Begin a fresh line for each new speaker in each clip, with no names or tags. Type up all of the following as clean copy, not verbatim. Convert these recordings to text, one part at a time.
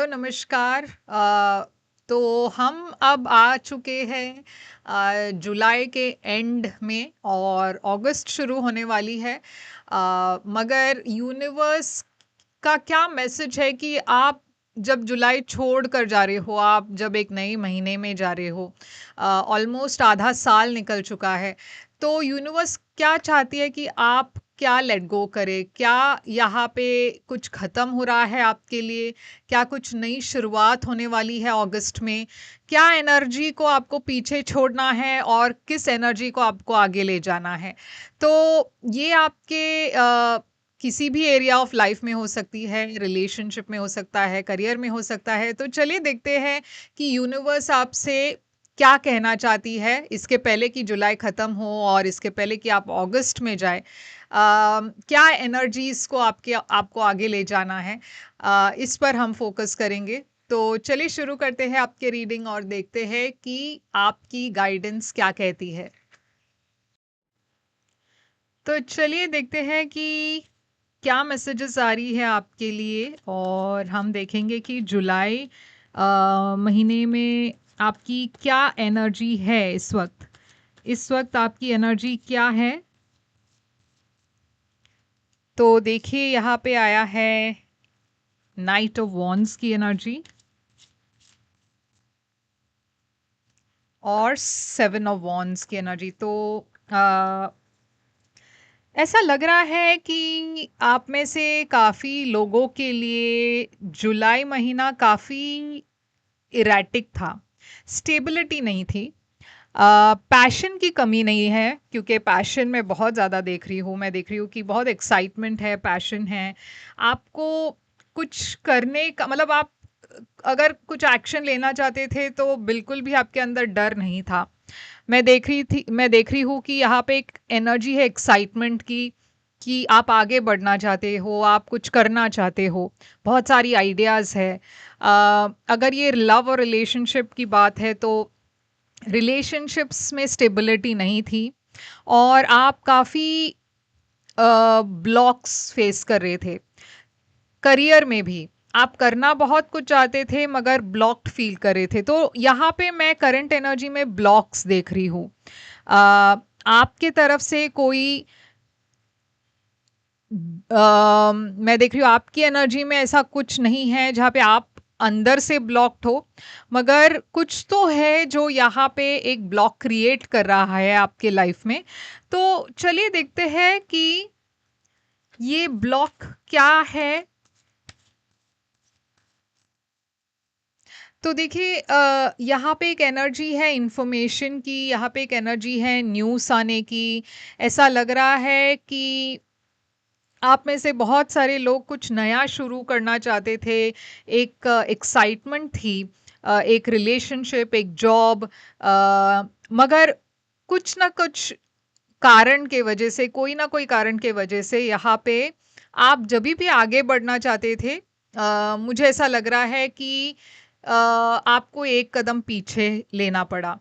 नमस्कार। तो हम अब आ चुके हैं जुलाई के एंड में और अगस्त शुरू होने वाली है। मगर यूनिवर्स का क्या मैसेज है कि आप जब जुलाई छोड़ कर जा रहे हो, आप जब एक नए महीने में जा रहे हो, ऑलमोस्ट आधा साल निकल चुका है। तो यूनिवर्स क्या चाहती है कि आप क्या लेट गो करें? क्या यहाँ पे कुछ ख़त्म हो रहा है आपके लिए? क्या कुछ नई शुरुआत होने वाली है अगस्त में? क्या एनर्जी को आपको पीछे छोड़ना है और किस एनर्जी को आपको आगे ले जाना है? तो ये आपके किसी भी एरिया ऑफ लाइफ में हो सकती है, रिलेशनशिप में हो सकता है, करियर में हो सकता है। तो चलिए देखते हैं कि यूनिवर्स आपसे क्या कहना चाहती है इसके पहले कि जुलाई खत्म हो और इसके पहले कि आप अगस्त में जाए। क्या एनर्जीज को आपको आगे ले जाना है, इस पर हम फोकस करेंगे। तो चलिए शुरू करते हैं आपके रीडिंग और देखते हैं कि आपकी गाइडेंस क्या कहती है। तो चलिए देखते हैं कि क्या मैसेजेस आ रही है आपके लिए और हम देखेंगे कि जुलाई महीने में आपकी क्या एनर्जी है इस वक्त आपकी एनर्जी क्या है। तो देखिए यहाँ पे आया है नाइट ऑफ वॉन्ड्स की एनर्जी और सेवन ऑफ वॉन्ड्स की एनर्जी। तो आ, ऐसा लग रहा है कि आप में से काफ़ी लोगों के लिए जुलाई महीना काफ़ी इरेटिक था, स्टेबिलिटी नहीं थी। पैशन की कमी नहीं है, क्योंकि पैशन मैं बहुत ज़्यादा देख रही हूँ। मैं देख रही हूँ कि बहुत एक्साइटमेंट है, पैशन है। आपको कुछ करने का मतलब आप अगर कुछ एक्शन लेना चाहते थे तो बिल्कुल भी आपके अंदर डर नहीं था। मैं देख रही हूँ कि यहाँ पे एक एनर्जी है एक्साइटमेंट की, कि आप आगे बढ़ना चाहते हो, आप कुछ करना चाहते हो, बहुत सारी आइडियाज़ है। अगर ये लव और रिलेशनशिप की बात है तो रिलेशनशिप्स में स्टेबिलिटी नहीं थी और आप काफ़ी ब्लॉक्स फेस कर रहे थे। करियर में भी आप करना बहुत कुछ चाहते थे मगर ब्लॉक्ड फील कर रहे थे। तो यहाँ पे मैं करंट एनर्जी में ब्लॉक्स देख रही हूँ। आपके तरफ से कोई मैं देख रही हूँ आपकी एनर्जी में ऐसा कुछ नहीं है जहाँ पे आप अंदर से ब्लॉक्ड हो, मगर कुछ तो है जो यहाँ पे एक ब्लॉक क्रिएट कर रहा है आपके लाइफ में। तो चलिए देखते हैं कि ये ब्लॉक क्या है। तो देखिए यहाँ पे एक एनर्जी है इंफॉर्मेशन की, यहाँ पे एक एनर्जी है न्यूज़ आने की। ऐसा लग रहा है कि आप में से बहुत सारे लोग कुछ नया शुरू करना चाहते थे, एक एक्साइटमेंट थी, एक रिलेशनशिप, एक जॉब, मगर कुछ ना कुछ कारण के वजह से, कोई ना कोई कारण के वजह से यहाँ पे आप जब भी आगे बढ़ना चाहते थे, मुझे ऐसा लग रहा है कि आपको एक कदम पीछे लेना पड़ा।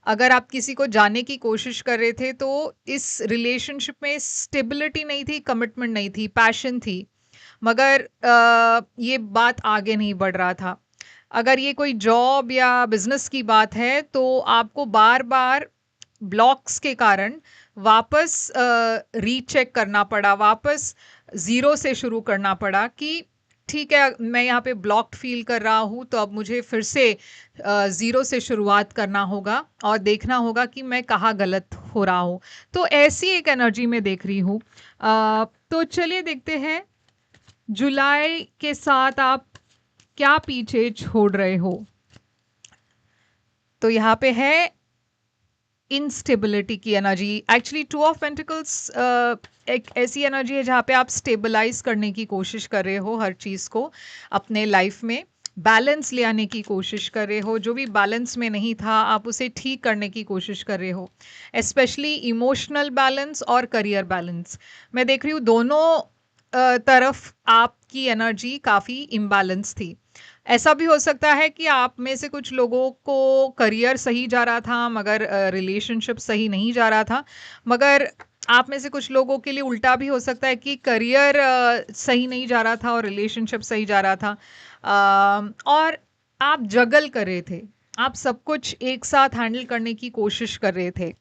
अगर आप किसी को जाने की कोशिश कर रहे थे तो इस रिलेशनशिप में स्टेबिलिटी नहीं थी, कमिटमेंट नहीं थी, पैशन थी, मगर ये बात आगे नहीं बढ़ रहा था। अगर ये कोई जॉब या बिजनेस की बात है तो आपको बार बार ब्लॉक्स के कारण वापस रीचेक करना पड़ा, वापस ज़ीरो से शुरू करना पड़ा कि ठीक है, मैं यहाँ पे ब्लॉक्ड फील कर रहा हूँ तो अब मुझे फिर से ज़ीरो से शुरुआत करना होगा और देखना होगा कि मैं कहाँ गलत हो रहा हूँ। तो ऐसी एक एनर्जी में देख रही हूँ। तो चलिए देखते हैं जुलाई के साथ आप क्या पीछे छोड़ रहे हो। तो यहाँ पे है इंस्टेबिलिटी की energy. Actually two of pentacles एक ऐसी एनर्जी है जहाँ पे आप स्टेबलाइज करने की कोशिश कर रहे हो हर चीज़ को अपने लाइफ में, बैलेंस ले आने की कोशिश कर रहे हो। जो भी बैलेंस में नहीं था आप उसे ठीक करने की कोशिश कर रहे हो, स्पेशली इमोशनल बैलेंस और करियर बैलेंस। मैं देख रही हूँ दोनों तरफ आपकी एनर्जी काफ़ी इम्बैलेंस थी। ऐसा भी हो सकता है कि आप में से कुछ लोगों को करियर सही जा रहा था मगर रिलेशनशिप सही नहीं जा रहा था, मगर आप में से कुछ लोगों के लिए उल्टा भी हो सकता है कि करियर सही नहीं जा रहा था और रिलेशनशिप सही जा रहा था। और आप जगल कर रहे थे, आप सब कुछ एक साथ हैंडल करने की कोशिश कर रहे थे।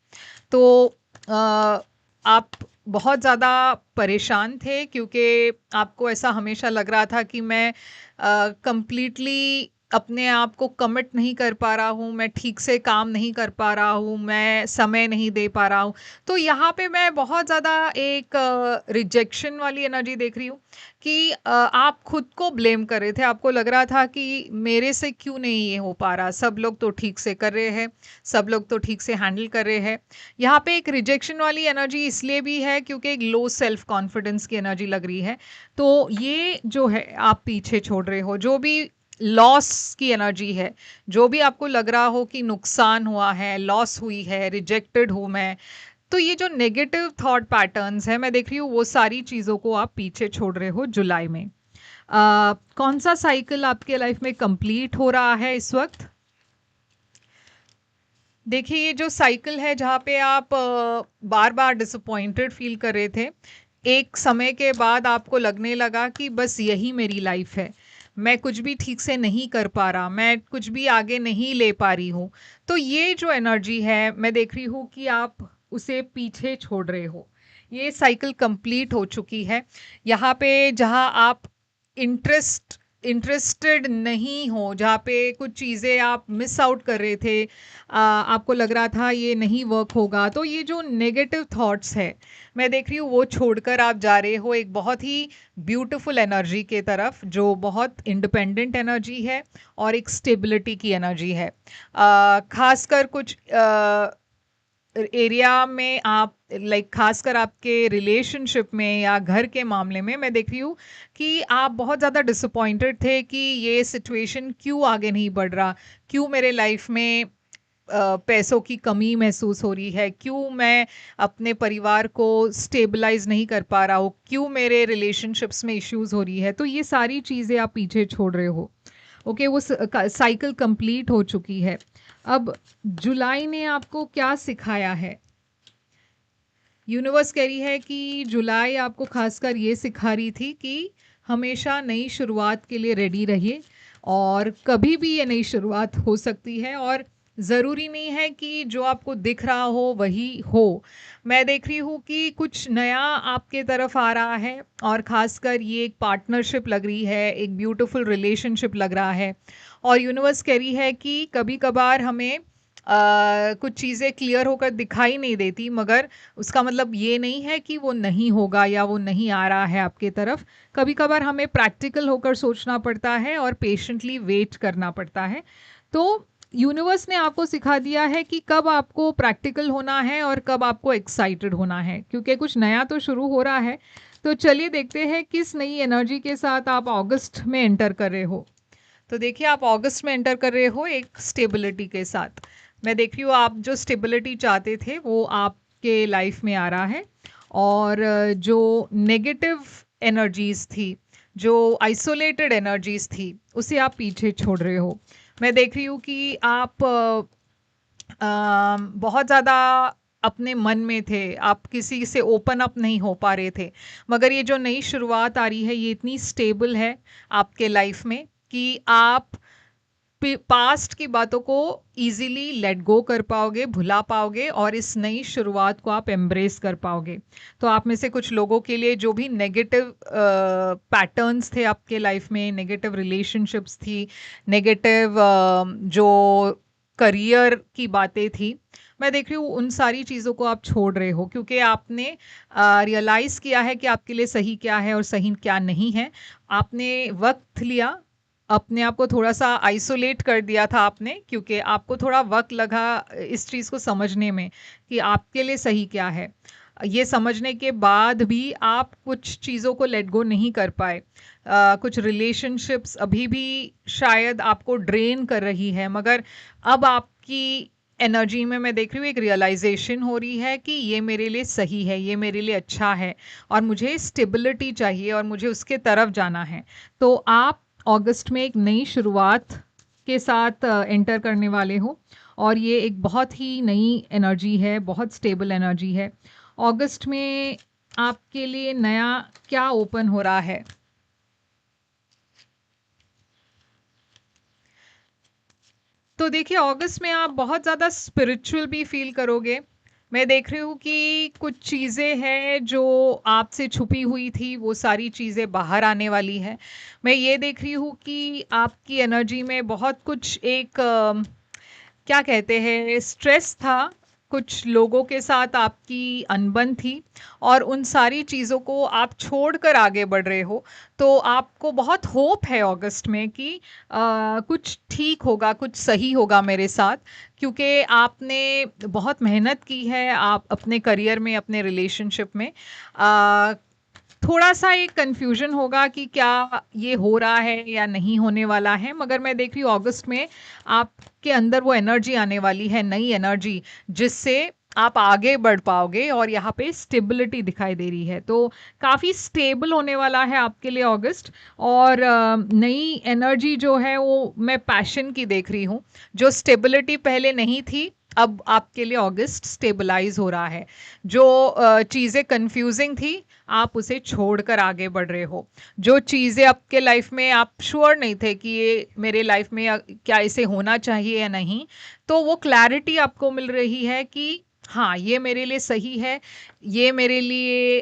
तो अ, आप बहुत ज़्यादा परेशान थे क्योंकि आपको ऐसा हमेशा लग रहा था कि मैं कंप्लीटली अपने आप को कमिट नहीं कर पा रहा हूँ, मैं ठीक से काम नहीं कर पा रहा हूँ, मैं समय नहीं दे पा रहा हूँ। तो यहाँ पे मैं बहुत ज़्यादा एक रिजेक्शन वाली एनर्जी देख रही हूँ कि आप खुद को ब्लेम कर रहे थे। आपको लग रहा था कि मेरे से क्यों नहीं ये हो पा रहा, सब लोग तो ठीक से कर रहे हैं, सब लोग तो ठीक से हैंडल कर रहे हैं। यहाँ पे एक रिजेक्शन वाली एनर्जी इसलिए भी है क्योंकि एक लो सेल्फ कॉन्फिडेंस की एनर्जी लग रही है। तो ये जो है आप पीछे छोड़ रहे हो, जो भी लॉस की एनर्जी है, जो भी आपको लग रहा हो कि नुकसान हुआ है, लॉस हुई है, रिजेक्टेड हूं मैं, तो ये जो नेगेटिव थॉट पैटर्न्स है मैं देख रही हूँ वो सारी चीज़ों को आप पीछे छोड़ रहे हो जुलाई में। कौन सा साइकिल आपके लाइफ में कंप्लीट हो रहा है इस वक्त? देखिए ये जो साइकिल है जहाँ पे आप बार बार डिसअपॉइंटेड फील कर रहे थे, एक समय के बाद आपको लगने लगा कि बस यही मेरी लाइफ है, मैं कुछ भी ठीक से नहीं कर पा रहा, मैं कुछ भी आगे नहीं ले पा रही हूँ। तो ये जो एनर्जी है मैं देख रही हूँ कि आप उसे पीछे छोड़ रहे हो। ये साइकिल कंप्लीट हो चुकी है। यहाँ पे जहाँ आप इंटरेस्टेड नहीं हो, जहाँ पे कुछ चीज़ें आप मिस आउट कर रहे थे, आपको लग रहा था ये नहीं वर्क होगा, तो ये जो नेगेटिव थॉट्स है मैं देख रही हूँ वो छोड़कर आप जा रहे हो एक बहुत ही ब्यूटीफुल एनर्जी के तरफ, जो बहुत इंडिपेंडेंट एनर्जी है और एक स्टेबिलिटी की एनर्जी है। खासकर कुछ एरिया में आप लाइक खासकर आपके रिलेशनशिप में या घर के मामले में मैं देख रही हूँ कि आप बहुत ज़्यादा डिसअपॉइंटेड थे कि ये सिचुएशन क्यों आगे नहीं बढ़ रहा, क्यों मेरे लाइफ में पैसों की कमी महसूस हो रही है, क्यों मैं अपने परिवार को स्टेबलाइज नहीं कर पा रहा हूँ, क्यों मेरे रिलेशनशिप्स में इश्यूज हो रही है। तो ये सारी चीज़ें आप पीछे छोड़ रहे हो। ओके, वो साइकिल कंप्लीट हो चुकी है। अब जुलाई ने आपको क्या सिखाया है? यूनिवर्स कह रही है कि जुलाई आपको खासकर ये सिखा रही थी कि हमेशा नई शुरुआत के लिए रेडी रहिए, और कभी भी ये नई शुरुआत हो सकती है और ज़रूरी नहीं है कि जो आपको दिख रहा हो वही हो। मैं देख रही हूँ कि कुछ नया आपके तरफ आ रहा है, और ख़ासकर ये एक पार्टनरशिप लग रही है, एक ब्यूटीफुल रिलेशनशिप लग रहा है। और यूनिवर्स कह रही है कि कभी कभार हमें कुछ चीज़ें क्लियर होकर दिखाई नहीं देती, मगर उसका मतलब ये नहीं है कि वो नहीं होगा या वो नहीं आ रहा है आपके तरफ। कभी कभार हमें प्रैक्टिकल होकर सोचना पड़ता है और पेशेंटली वेट करना पड़ता है। तो यूनिवर्स ने आपको सिखा दिया है कि कब आपको प्रैक्टिकल होना है और कब आपको एक्साइटेड होना है, क्योंकि कुछ नया तो शुरू हो रहा है। तो चलिए देखते हैं किस नई एनर्जी के साथ आप अगस्त में एंटर कर रहे हो। तो देखिए आप अगस्त में एंटर कर रहे हो एक स्टेबिलिटी के साथ। मैं देख रही हूँ आप जो स्टेबिलिटी चाहते थे वो आपके लाइफ में आ रहा है, और जो नेगेटिव एनर्जीज थी, जो आइसोलेटेड एनर्जीज थी, उसे आप पीछे छोड़ रहे हो। मैं देख रही हूँ कि आप बहुत ज़्यादा अपने मन में थे, आप किसी से ओपन अप नहीं हो पा रहे थे, मगर ये जो नई शुरुआत आ रही है ये इतनी स्टेबल है आपके लाइफ में कि आप पास्ट की बातों को इजीली लेट गो कर पाओगे, भुला पाओगे, और इस नई शुरुआत को आप एम्ब्रेस कर पाओगे। तो आप में से कुछ लोगों के लिए जो भी नेगेटिव पैटर्न्स थे आपके लाइफ में, नेगेटिव रिलेशनशिप्स थी, नेगेटिव जो करियर की बातें थी, मैं देख रही हूँ उन सारी चीज़ों को आप छोड़ रहे हो, क्योंकि आपने रियलाइज़ किया है कि आपके लिए सही क्या है और सही क्या नहीं है। आपने वक्त लिया, अपने आप को थोड़ा सा आइसोलेट कर दिया था आपने, क्योंकि आपको थोड़ा वक्त लगा इस चीज़ को समझने में कि आपके लिए सही क्या है। ये समझने के बाद भी आप कुछ चीज़ों को लेट गो नहीं कर पाए। कुछ रिलेशनशिप्स अभी भी शायद आपको ड्रेन कर रही है, मगर अब आपकी एनर्जी में मैं देख रही हूँ एक रियलाइजेशन हो रही है कि ये मेरे लिए सही है, ये मेरे लिए अच्छा है, और मुझे स्टेबिलिटी चाहिए और मुझे उसके तरफ जाना है। तो आप अगस्त में एक नई शुरुआत के साथ एंटर करने वाले हो, और ये एक बहुत ही नई एनर्जी है, बहुत स्टेबल एनर्जी है। अगस्त में आपके लिए नया क्या ओपन हो रहा है? तो देखिए अगस्त में आप बहुत ज़्यादा स्पिरिचुअल भी फील करोगे। मैं देख रही हूँ कि कुछ चीज़ें हैं जो आपसे छुपी हुई थी, वो सारी चीज़ें बाहर आने वाली है। मैं ये देख रही हूँ कि आपकी एनर्जी में बहुत कुछ एक क्या कहते हैं स्ट्रेस था, कुछ लोगों के साथ आपकी अनबन थी और उन सारी चीज़ों को आप छोड़कर आगे बढ़ रहे हो। तो आपको बहुत होप है अगस्त में कि कुछ ठीक होगा, कुछ सही होगा मेरे साथ, क्योंकि आपने बहुत मेहनत की है आप अपने करियर में, अपने रिलेशनशिप में। अ, थोड़ा-सा एक कन्फ्यूज़न होगा कि क्या ये हो रहा है या नहीं होने वाला है, मगर मैं देख रही हूँ अगस्त में आपके अंदर वो एनर्जी आने वाली है, नई एनर्जी, जिससे आप आगे बढ़ पाओगे और यहाँ पे स्टेबिलिटी दिखाई दे रही है। तो काफ़ी स्टेबल होने वाला है आपके लिए अगस्त। और नई एनर्जी जो है वो मैं पैशन की देख रही हूँ। जो स्टेबिलिटी पहले नहीं थी, अब आपके लिए अगस्त स्टेबलाइज़ हो रहा है। जो चीज़ें कन्फ्यूज़िंग थी, आप उसे छोड़कर आगे बढ़ रहे हो। जो चीज़ें आपके लाइफ में आप श्योर नहीं थे कि ये मेरे लाइफ में क्या इसे होना चाहिए या नहीं, तो वो क्लैरिटी आपको मिल रही है कि हाँ, ये मेरे लिए सही है, ये मेरे लिए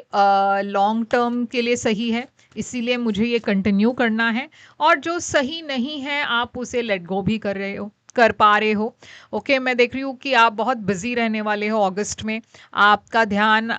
लॉन्ग टर्म के लिए सही है, इसीलिए मुझे ये कंटिन्यू करना है। और जो सही नहीं है, आप उसे लेट गो भी कर पा रहे हो। ओके, मैं देख रही हूँ कि आप बहुत बिजी रहने वाले हो अगस्त में। आपका ध्यान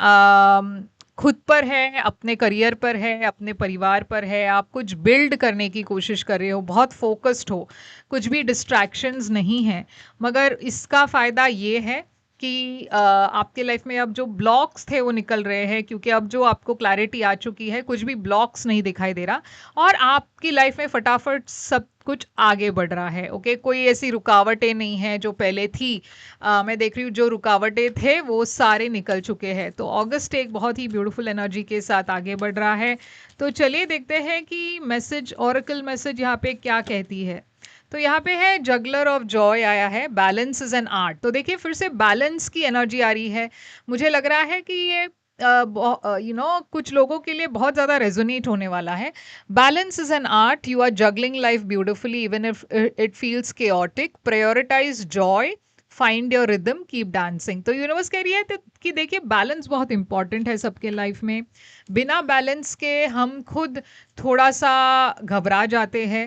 खुद पर है, अपने करियर पर है, अपने परिवार पर है, आप कुछ बिल्ड करने की कोशिश कर रहे हो, बहुत फोकस्ड हो, कुछ भी डिस्ट्रैक्शंस नहीं हैं। मगर इसका फ़ायदा ये है कि आपके लाइफ में अब जो ब्लॉक्स थे वो निकल रहे हैं, क्योंकि अब जो आपको क्लैरिटी आ चुकी है, कुछ भी ब्लॉक्स नहीं दिखाई दे रहा और आपकी लाइफ में फटाफट सब कुछ आगे बढ़ रहा है। ओके, कोई ऐसी रुकावटें नहीं हैं जो पहले थी। मैं देख रही हूँ जो रुकावटें थे वो सारे निकल चुके हैं। तो अगस्त एक बहुत ही ब्यूटीफुल एनर्जी के साथ आगे बढ़ रहा है। तो चलिए देखते हैं कि मैसेज, ऑरेकल मैसेज यहाँ पे क्या कहती है। तो यहाँ पे है जगलर ऑफ जॉय आया है, बैलेंस इज एन आर्ट। तो देखिए फिर से बैलेंस की एनर्जी आ रही है। मुझे लग रहा है कि ये कुछ लोगों के लिए बहुत ज़्यादा रेजोनेट होने वाला है। Balance is an art, you are juggling life beautifully even if it feels chaotic, prioritise joy, find your rhythm, keep dancing. तो यूनिवर्स कह रही है कि देखिए बैलेंस बहुत इंपॉर्टेंट है सबके लाइफ में। बिना बैलेंस के हम खुद थोड़ा सा घबरा जाते हैं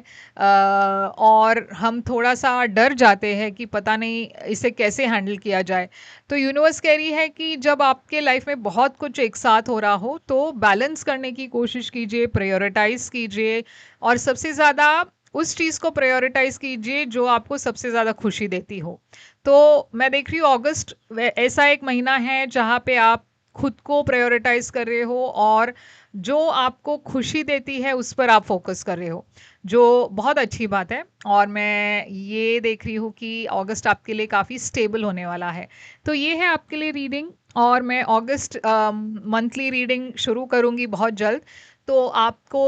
और हम थोड़ा सा डर जाते हैं कि पता नहीं इसे कैसे हैंडल किया जाए। तो यूनिवर्स कह रही है कि जब आपके लाइफ में बहुत कुछ एक साथ हो रहा हो तो बैलेंस करने की कोशिश कीजिए, प्रायोरिटाइज कीजिए और सबसे ज़्यादा उस चीज़ को प्रायोरिटाइज कीजिए जो आपको सबसे ज़्यादा खुशी देती हो। तो मैं देख रही हूँ अगस्त ऐसा एक महीना है जहाँ पे आप खुद को प्रायोरिटाइज कर रहे हो और जो आपको खुशी देती है उस पर आप फोकस कर रहे हो, जो बहुत अच्छी बात है। और मैं ये देख रही हूँ कि अगस्त आपके लिए काफ़ी स्टेबल होने वाला है। तो ये है आपके लिए रीडिंग और मैं अगस्त मंथली रीडिंग शुरू करूँगी बहुत जल्द। तो आपको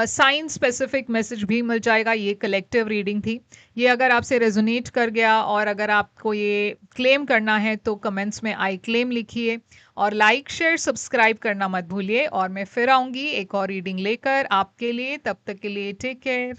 साइन स्पेसिफिक मैसेज भी मिल जाएगा। ये कलेक्टिव रीडिंग थी। ये अगर आपसे रेजोनेट कर गया और अगर आपको ये क्लेम करना है तो कमेंट्स में आई क्लेम लिखिए और लाइक शेयर सब्सक्राइब करना मत भूलिए। और मैं फिर आऊँगी एक और रीडिंग लेकर आपके लिए। तब तक के लिए टेक केयर।